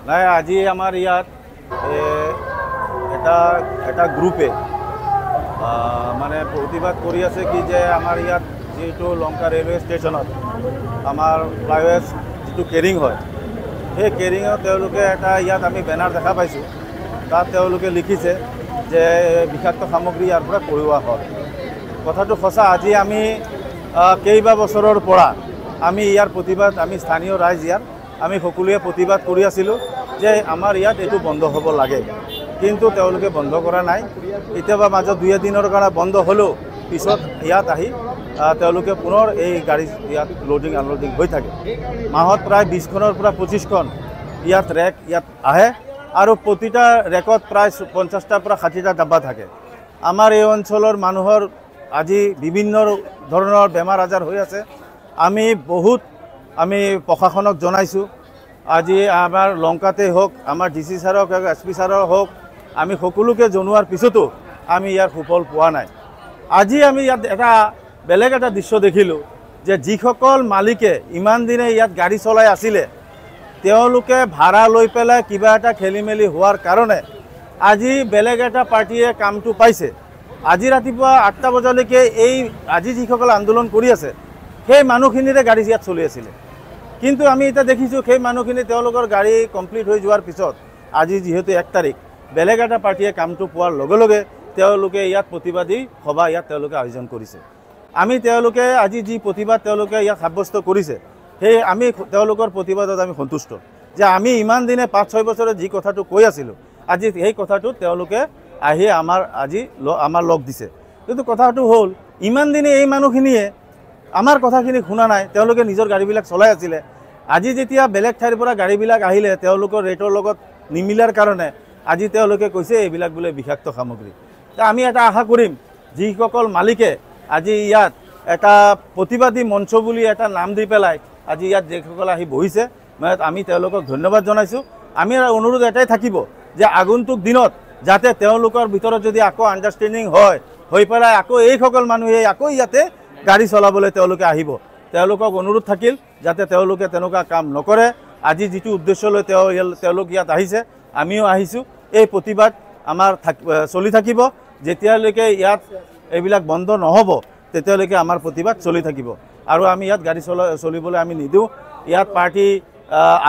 নাই আজি আমাৰ ইয়াত এটা গ্ৰুপে মানে প্ৰতিবাদ কৰি আছে কি যে আমাৰ ইয়াত যেটো লংকা ৰেলৱে ষ্টেচনত আমাৰ ফ্লাইওভাৰ যেটো কেৰিং হয় সেই কেৰিঙত তেওঁলোকে এটা ইয়াত আমি বেনাৰ দেখা পাইছোঁ তাত তেওঁলোকে লিখিছে যে বিষাক্ত সামগ্ৰী ইয়াৰ পৰা কঢ়িওৱা হয় কথাটো সঁচা আজি আমি কেইবা বছৰৰ পৰা আমি ইয়াৰ প্ৰতিবাদ আমি স্থানীয় ৰাইজ ইয়াত আমি সকলোৱে প্ৰতিবাদ কৰি আছিলোঁ যে আমাৰ ইয়াত এইটো বন্ধ হ'ব লাগে কিন্তু তেওঁলোকে বন্ধ কৰা নাই কেতিয়াবা মাজত 2 দিনৰ কাৰণে বন্ধ হ'লেও পিছত ইয়াত আহি তেওঁলোকে পুনৰ এই গাড়ী ইয়াত লোডিং আনলোডিং হৈ থাকে মাহত প্ৰায় 20খনৰ পৰা 25খন ইয়াত ৰেক ইয়াত আহে আৰু প্ৰতিটা ৰেকত প্ৰায় 50টাৰ পৰা 60টা ডাব্বা থাকে আমাৰ এই অঞ্চলৰ মানুহৰ আজি বিভিন্ন ধৰণৰ বেমাৰ আজাৰ হৈ আছে আমি প্ৰশাসনক জনাইছোঁ আজি আমাৰ লংকাতে হোক আমাৰ ডিসি ছাৰক এসপি ছাৰৰ হোক আমি সকলোকে জনোৱাৰ পিছতো আমি ইয়াৰ সুফল পোৱা নাই আজি আমি ইয়াত এটা বেলেগ এটা দৃশ্য দেখিলোঁ যে যিসকল মালিকে ইমান দিনে ইয়াত গাড়ী চলাই আছিলে তেওঁলোকে ভাড়া লৈ পেলাই কিবা এটা খেলিমেলি হোৱাৰ কাৰণে আজি বেলেগ এটা পাৰ্টিয়ে কামটো পাইছে আজি ৰাতিপুৱা 8টা বজালৈকে এই আজি যিসকল আন্দোলন কৰি আছে সেই মানুহখিনিৰে গাড়ী ইয়াত চলি আছিলে কিন্তু আমি এটা দেখিছোঁ সেই মানুহখিনি তেওঁলোকৰ গাড়ী কমপ্লিট হৈ যোৱাৰ পিছত আজি যেহেতু 1 তাৰিখ বেলেগ এটা পাৰ্টিয়ে কামটো পোৱাৰ লগে লগে তেওঁলোকে ইয়াত প্ৰতিবাদী সভা ইয়াত তেওঁলোকে আয়োজন কৰিছে আমি তেওঁলোকে আজি যি প্ৰতিবাদ তেওঁলোকে ইয়াত সাব্যস্ত কৰিছে সেই আমি তেওঁলোকৰ প্ৰতিবাদত আমি সন্তুষ্ট যে আমি ইমান দিনে 5-6 বছৰে যি কথাটো কৈ আছিলোঁ আজি সেই কথাটো তেওঁলোকে আহি আমাৰ লগ দিছে কিন্তু কথাটো হ'ল ইমান দিনে এই মানুহখিনিয়ে আমাৰ কথাখিনি শুনা নাই তেওঁলোকে নিজৰ গাড়ীবিলাক চলাই আছিলে আজি যেতিয়া বেলেগ ঠাইৰ পৰা গাড়ীবিলাক আহিলে তেওঁলোকৰ ৰেটৰ লগত নিমিলাৰ কাৰণে আজি তেওঁলোকে কৈছে এইবিলাক বোলে বিষাক্ত সামগ্ৰী তা আমি এটা আশা কৰিম যিসকল মালিকে আজি ইয়াত এটা প্ৰতিবাদী মঞ্চ বুলি এটা নাম দি পেলাই আজি ইয়াত যিসকল আহি বহিছে আমি তেওঁলোকক ধন্যবাদ জনাইছোঁ আমি অনুৰোধ এটাই থাকিব যে আগন্তুক দিনত যাতে তেওঁলোকৰ ভিতৰত যদি আকৌ আণ্ডাৰষ্টেণ্ডিং হৈ পেলাই আকৌ এইসকল মানুহে আকৌ ইয়াতে গাড়ী চলাবলৈ তেওঁলোকে আহিব তেওঁলোকক অনুৰোধ থাকিল যাতে তেওঁলোকে তেনেকুৱা কাম নকৰে আজি যিটো উদ্দেশ্য লৈ তেওঁলোক ইয়াত আহিছে আমিও আহিছোঁ এই প্ৰতিবাদ আমাৰ চলি থাকিব যেতিয়ালৈকে ইয়াত এইবিলাক বন্ধ নহ'ব তেতিয়ালৈকে আমাৰ প্ৰতিবাদ চলি থাকিব আৰু আমি ইয়াত গাড়ী চলিবলৈ আমি নিদিওঁ ইয়াত পাৰ্টি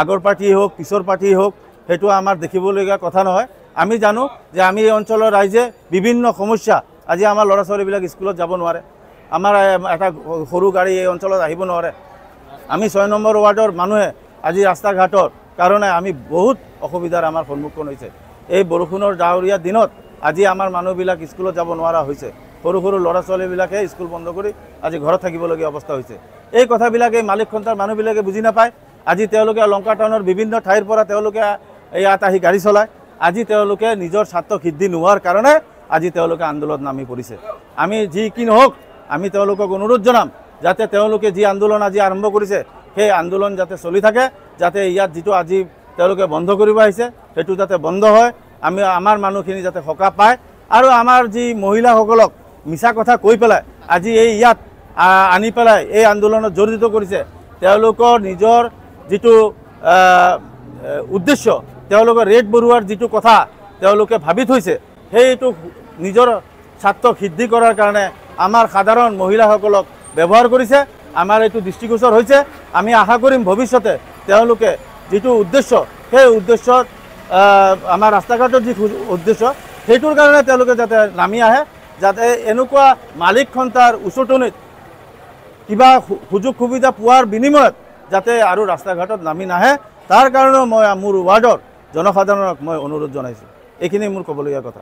আগৰ পাৰ্টি হওক পিছৰ পাৰ্টি হওক সেইটো আমাৰ দেখিবলগীয়া কথা নহয় আমি জানো যে আমি এই অঞ্চলৰ ৰাইজে বিভিন্ন সমস্যা আজি আমাৰ ল'ৰা ছোৱালীবিলাক স্কুলত যাব নোৱাৰে আমাৰ এটা সৰু গাড়ী এই অঞ্চলত আহিব নোৱাৰে আমি 6 নম্বৰ ৱাৰ্ডৰ মানুহে আজি ৰাস্তা ঘাটৰ কাৰণে আমি বহুত অসুবিধাৰ আমাৰ সন্মুখীন হৈছে এই বৰষুণৰ ডাৱৰীয়া দিনত আজি আমাৰ মানুহবিলাক স্কুলত যাব নোৱাৰা হৈছে সৰু সৰু ল'ৰা ছোৱালীবিলাকে স্কুল বন্ধ কৰি আজি ঘৰত থাকিবলগীয়া অৱস্থা হৈছে এই কথাবিলাক এই মালিক খন্তাৰ মানুহবিলাকে বুজি নাপায় আজি তেওঁলোকে লংকা টাউনৰ বিভিন্ন ঠাইৰ পৰা তেওঁলোকে ইয়াত আহি গাড়ী চলায় আজি তেওঁলোকে নিজৰ স্বাৰ্থ সিদ্ধি নোহোৱাৰ কাৰণে আজি তেওঁলোকে আন্দোলনত নামি পৰিছে আমি যি কি নহওক আমি তেওঁলোকক অনুৰোধ জনাম যাতে তেওঁলোকে যি আন্দোলন আজি আৰম্ভ কৰিছে সেই আন্দোলন যাতে চলি থাকে যাতে ইয়াত যিটো আজি তেওঁলোকে বন্ধ কৰিব আহিছে সেইটো যাতে বন্ধ হয় আমি আমাৰ মানুহখিনি যাতে সকাহ পায় আৰু আমাৰ যি মহিলাসকলক মিছা কথা কৈ পেলাই আজি এই ইয়াত আনি পেলাই এই আন্দোলনত জড়িত কৰিছে তেওঁলোকৰ নিজৰ যিটো উদ্দেশ্য তেওঁলোকৰ ৰেট বঢ়োৱাৰ যিটো কথা তেওঁলোকে ভাবি থৈছে সেইটো নিজৰ স্বাৰ্থ সিদ্ধি কৰাৰ কাৰণে আমাৰ সাধাৰণ মহিলাসকলক ব্যৱহাৰ কৰিছে আমাৰ এইটো দৃষ্টিগোচৰ হৈছে আমি আশা কৰিম ভৱিষ্যতে তেওঁলোকে যিটো উদ্দেশ্য সেই উদ্দেশ্যত আমাৰ ৰাস্তা ঘাটৰ যি উদ্দেশ্য সেইটোৰ কাৰণে তেওঁলোকে যাতে নামি আহে যাতে এনেকুৱা মালিক খন্তাৰ উচটনিত কিবা সুযোগ সুবিধা পোৱাৰ বিনিময়ত যাতে আৰু ৰাস্তা ঘাটত নামি নাহে তাৰ কাৰণে মই মোৰ ৱাৰ্ডৰ জনসাধাৰণক মই অনুৰোধ জনাইছোঁ এইখিনি মোৰ ক'বলগীয়া কথা